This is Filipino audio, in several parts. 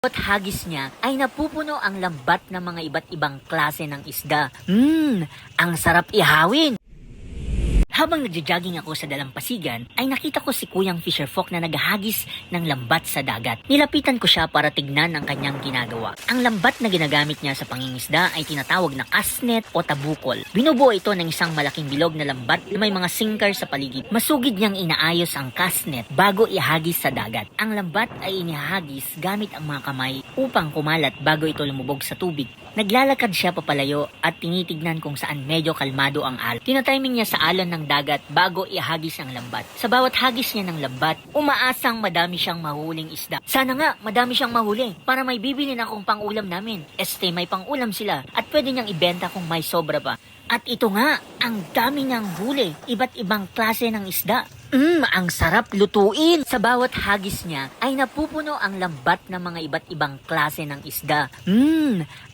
At hagis niya ay napupuno ang lambat ng mga iba't ibang klase ng isda. Ang sarap ihawin! Habang nagja-jogging ako sa dalampasigan, ay nakita ko si Kuyang Fisherfolk na naghahagis ng lambat sa dagat. Nilapitan ko siya para tignan ang kanyang ginagawa. Ang lambat na ginagamit niya sa pangingisda ay tinatawag na kasnet o tabukol. Binubuo ito ng isang malaking bilog na lambat na may mga sinker sa paligid. Masugid niyang inaayos ang kasnet bago ihagis sa dagat. Ang lambat ay inihagis gamit ang mga kamay upang kumalat bago ito lumubog sa tubig. Naglalakad siya papalayo at tinitignan kung saan medyo kalmado ang alon. Tinatiming niya sa alon ng dagat bago ihagis ang lambat. Sa bawat hagis niya ng lambat, umaasang madami siyang mahuling isda. Sana nga madami siyang mahuli para may bibili na akong pangulam namin. May pangulam sila at pwede niyang ibenta kung may sobra pa. At ito nga, ang dami niyang huli. Iba't ibang klase ng isda. Ang sarap lutuin. Sa bawat hagis niya ay napupuno ang lambat ng mga iba't ibang klase ng isda.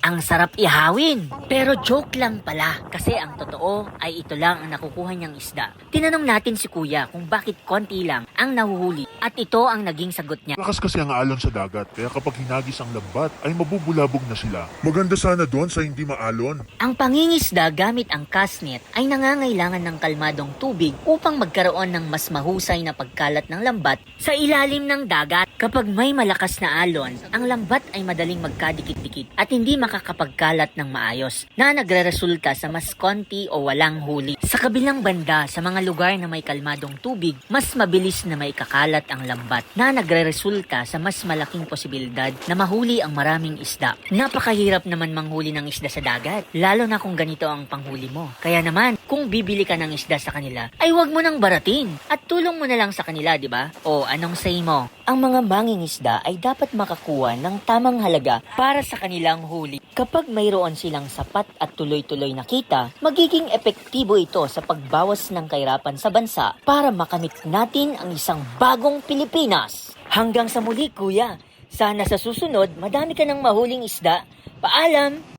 Ang sarap ihawin. Pero joke lang pala kasi ang totoo ay ito lang ang nakukuha niyang isda. Tinanong natin si Kuya kung bakit konti lang ang nahuhuli at ito ang naging sagot niya. Lakas kasi ang alon sa dagat, kaya kapag hinagis ang lambat ay mabubulabog na sila. Maganda sana doon sa hindi maalon. Ang pangingisda gamit ang kasnet ay nangangailangan ng kalmadong tubig upang magkaroon ng mas mahusay na pagkalat ng lambat sa ilalim ng dagat. Kapag may malakas na alon, ang lambat ay madaling magkadikit-dikit at hindi makakapagkalat ng maayos na nagreresulta sa mas konti o walang huli. Sa kabilang banda, sa mga lugar na may kalmadong tubig, mas mabilis na may kakalat ang lambat na nagreresulta sa mas malaking posibilidad na mahuli ang maraming isda. Napakahirap naman manghuli ng isda sa dagat, lalo na kung ganito ang panghuli mo. Kaya naman, kung bibili ka ng isda sa kanila, ay huwag mo nang baratin at tulong mo na lang sa kanila, di ba? O anong say mo? Ang mga mangingisda ay dapat makakuha ng tamang halaga para sa kanilang huli. Kapag mayroon silang sapat at tuloy-tuloy na kita, magiging epektibo ito sa pagbawas ng kahirapan sa bansa para makamit natin ang isang bagong Pilipinas. Hanggang sa muli, Kuya. Sana sa susunod, madami ka ng mahuling isda. Paalam!